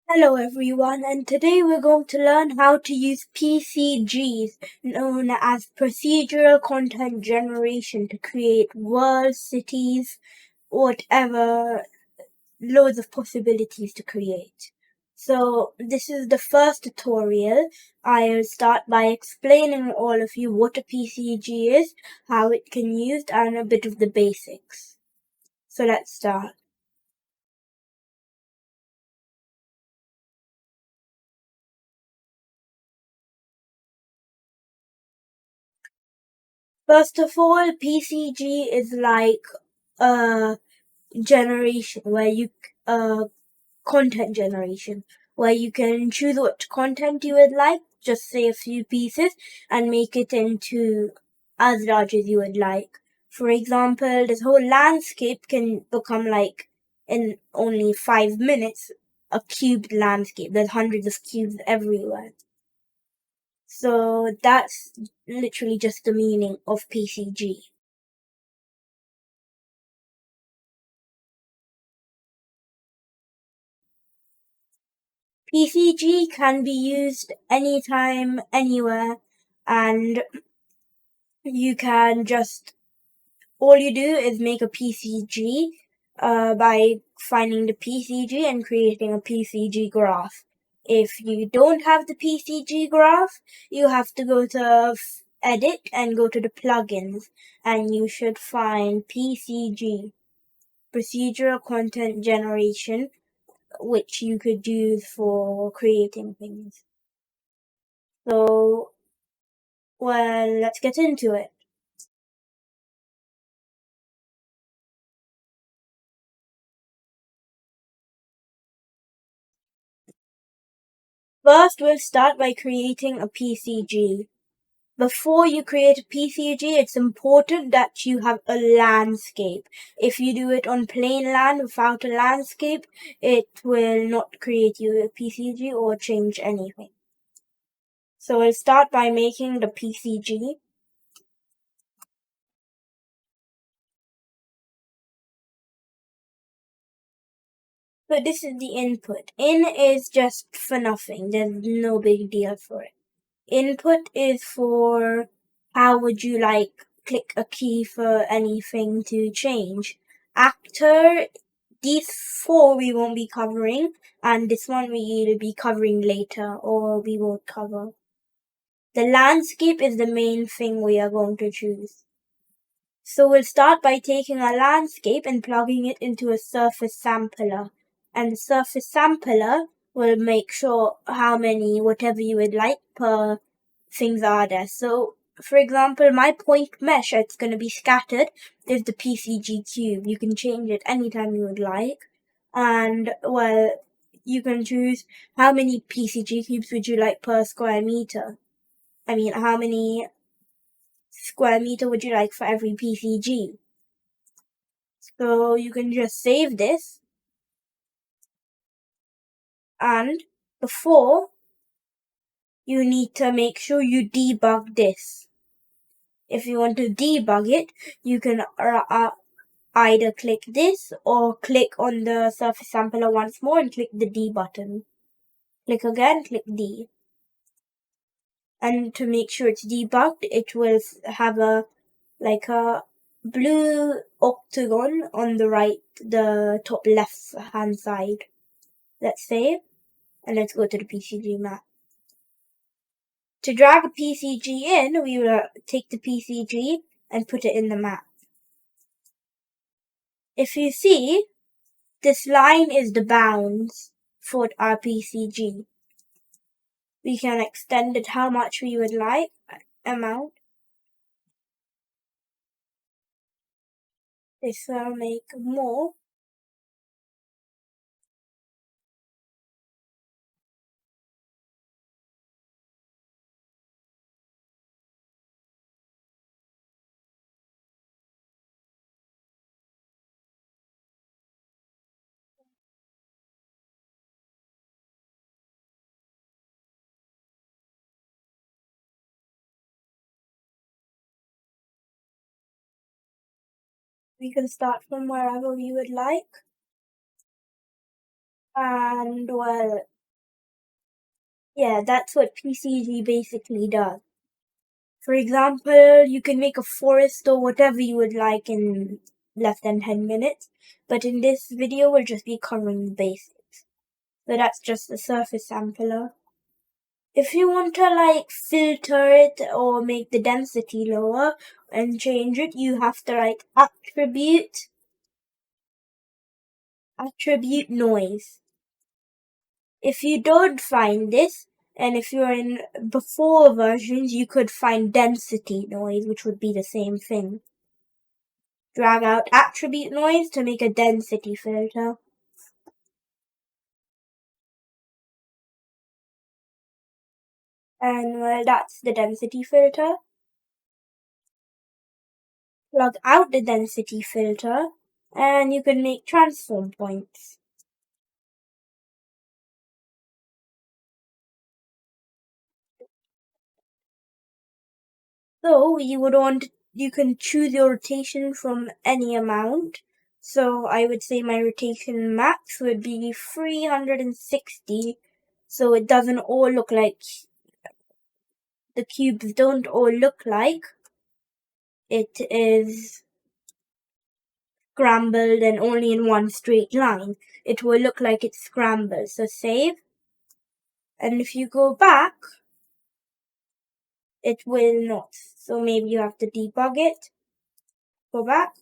Hello everyone, and today we're going to learn how to use PCGs, known as Procedural Content Generation, to create worlds, cities, whatever, loads of possibilities to create. So this is the first tutorial. I'll start by explaining all of you what a PCG is, how it can be used, and a bit of the basics. So let's start. First of all, PCG is like a generation where you content generation where you can choose what content you would like, just say a few pieces, and make it into as large as you would like. For example, this whole landscape can become like in only 5 minutes a cubed landscape. There's hundreds of cubes everywhere. So that's literally just the meaning of PCG. PCG can be used anytime, anywhere, and you can just, all you do is make a PCG by finding the PCG and creating a PCG graph. If you don't have the PCG graph, you have to go to Edit and go to the plugins, and you should find PCG, Procedural Content Generation, which you could use for creating things. So, well, let's get into it. First, we'll start by creating a PCG. Before you create a PCG, it's important that you have a landscape. If you do it on plain land without a landscape, it will not create you a PCG or change anything. So we'll start by making the PCG. So this is the input. In is just for nothing. There's no big deal for it. Input is for how would you like click a key for anything to change. Actor, these four we won't be covering, and this one we'll be covering later, or we won't cover. The landscape is the main thing we are going to choose. So we'll start by taking a landscape and plugging it into a surface sampler. And the surface sampler will make sure how many, whatever you would like per things are there. So, for example, my point mesh, it's going to be scattered, is the PCG cube. You can change it anytime you would like. And, well, you can choose how many PCG cubes would you like per square meter. I mean, how many square meter would you like for every PCG? So you can just save this, and before, you need to make sure you debug this. If you want to debug it, you can either click this or click on the surface sampler once more and click the D button. Click again, click D. And to make sure it's debugged, it will have a blue octagon on the right, the top left hand side. Let's save, and let's go to the PCG map. To drag a PCG in, we will take the PCG and put it in the map. If you see, this line is the bounds for our PCG. We can extend it how much we would like, amount. This will make more. We can start from wherever we would like. And well, Yeah, that's what PCG basically does. For example, you can make a forest or whatever you would like in less than 10 minutes, but in this video we'll just be covering the basics. So that's just the surface sampler. If you want to like filter it or make the density lower and change it, you have to write attribute noise. If you don't find this, and if you're in before versions, you could find density noise, which would be the same thing. Drag out attribute noise to make a density filter. And well, that's the density filter. Plug out the density filter, and you can make transform points. So you can choose your rotation from any amount. So I would say my rotation max would be 360. So it doesn't all look like, the cubes don't all look like it is scrambled and only in one straight line. It will look like it's scrambled. So save. And if you go back, it will not. So maybe you have to debug it. Go back.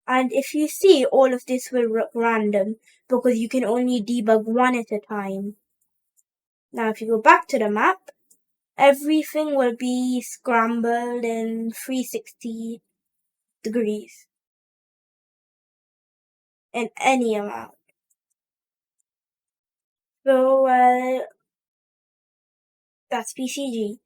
And if you see, all of this will look random because you can only debug one at a time. Now if you go back to the map, everything will be scrambled in 360 degrees in any amount. So that's PCG.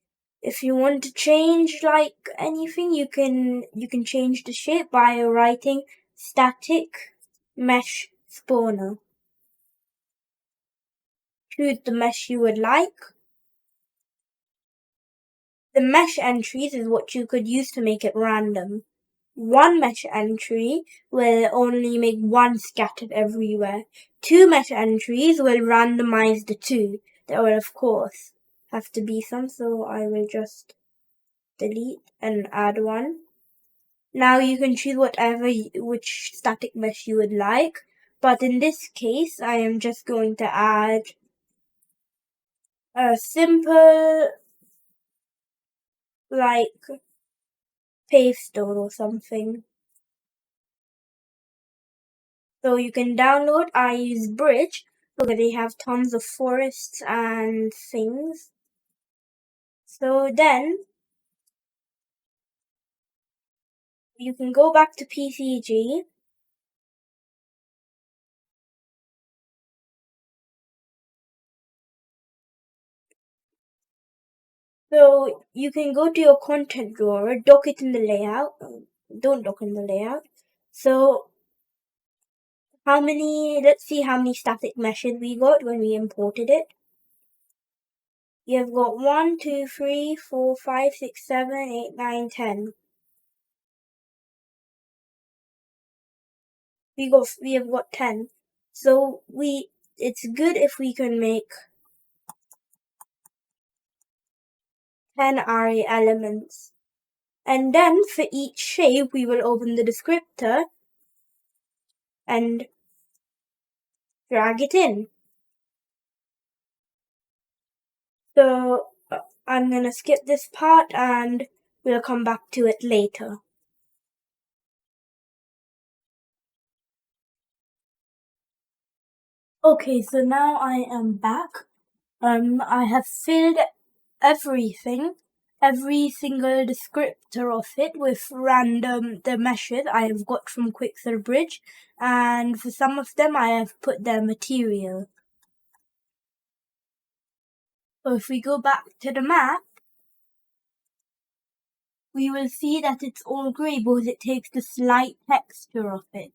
If you want to change like anything, you can change the shape by writing static mesh spawner. Choose the mesh you would like. The mesh entries is what you could use to make it random. One mesh entry will only make one scattered everywhere. Two mesh entries will randomize the two. There will of course have to be some, so I will just delete and add one. Now you can choose which static mesh you would like, but in this case I am just going to add a simple like pavestone or something. So you can download. I use Bridge because they have tons of forests and things. So then you can go back to PCG. So you can go to your content drawer, dock it in the layout. Don't dock in the layout. So let's see how many static meshes we got when we imported it. You've got 1, 2, 3, 4, 5, 6, 7, 8, 9, 10. We have got 10. So it's good if we can make 10 array elements. And then for each shape, we will open the descriptor and drag it in. So I'm going to skip this part and we'll come back to it later. Okay, so now I am back. I have filled everything, every single descriptor of it with the meshes I have got from Quixel Bridge, and for some of them I have put their material. So if we go back to the map, we will see that it's all grey because it takes the slight texture of it.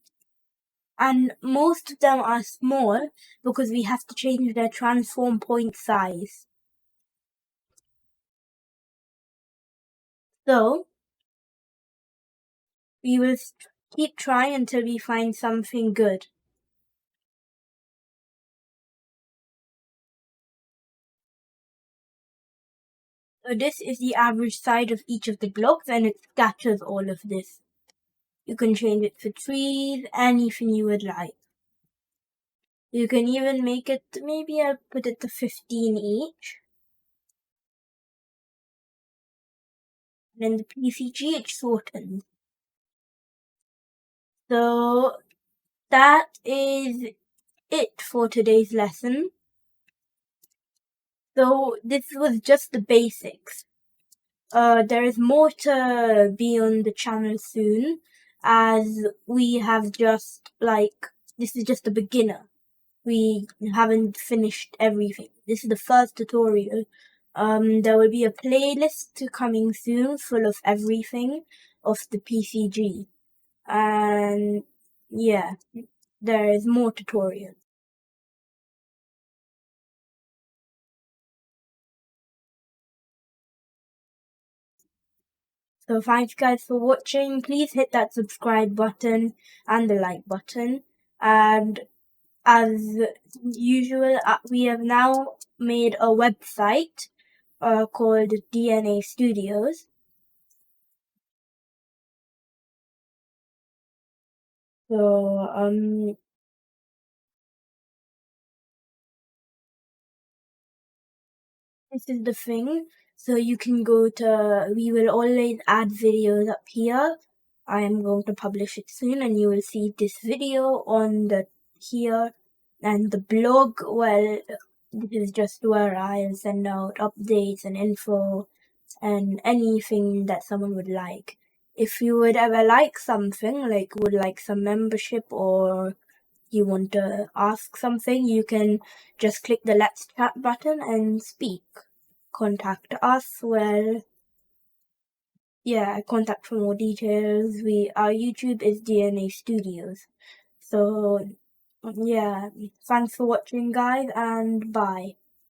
And most of them are small because we have to change their transform point size. So we will keep trying until we find something good. So this is the average size of each of the blocks, and it scatters all of this. You can change it for trees, anything you would like. You can even make it, maybe I'll put it to 15 each. And then the PCG, it's shortened. So that is it for today's lesson. So this was just the basics. There is more to be on the channel soon, as we have just this is just a beginner. We haven't finished everything. This is the first tutorial. There will be a playlist coming soon full of everything of the PCG. And yeah, there is more tutorials. So thanks guys for watching. Please hit that subscribe button and the like button. And as usual, we have now made a website called DNA Studios. So this is the thing. So you can go to, we will always add videos up here. I am going to publish it soon, and you will see this video on the here. And the blog, well, this is just where I'll send out updates and info and anything that someone would like. If you would ever like something, like would like some membership, or you want to ask something, you can just click the Let's Chat button and speak. Contact us. Well, yeah, contact for more details. Our YouTube is DNA Studios. So yeah, thanks for watching guys, and bye.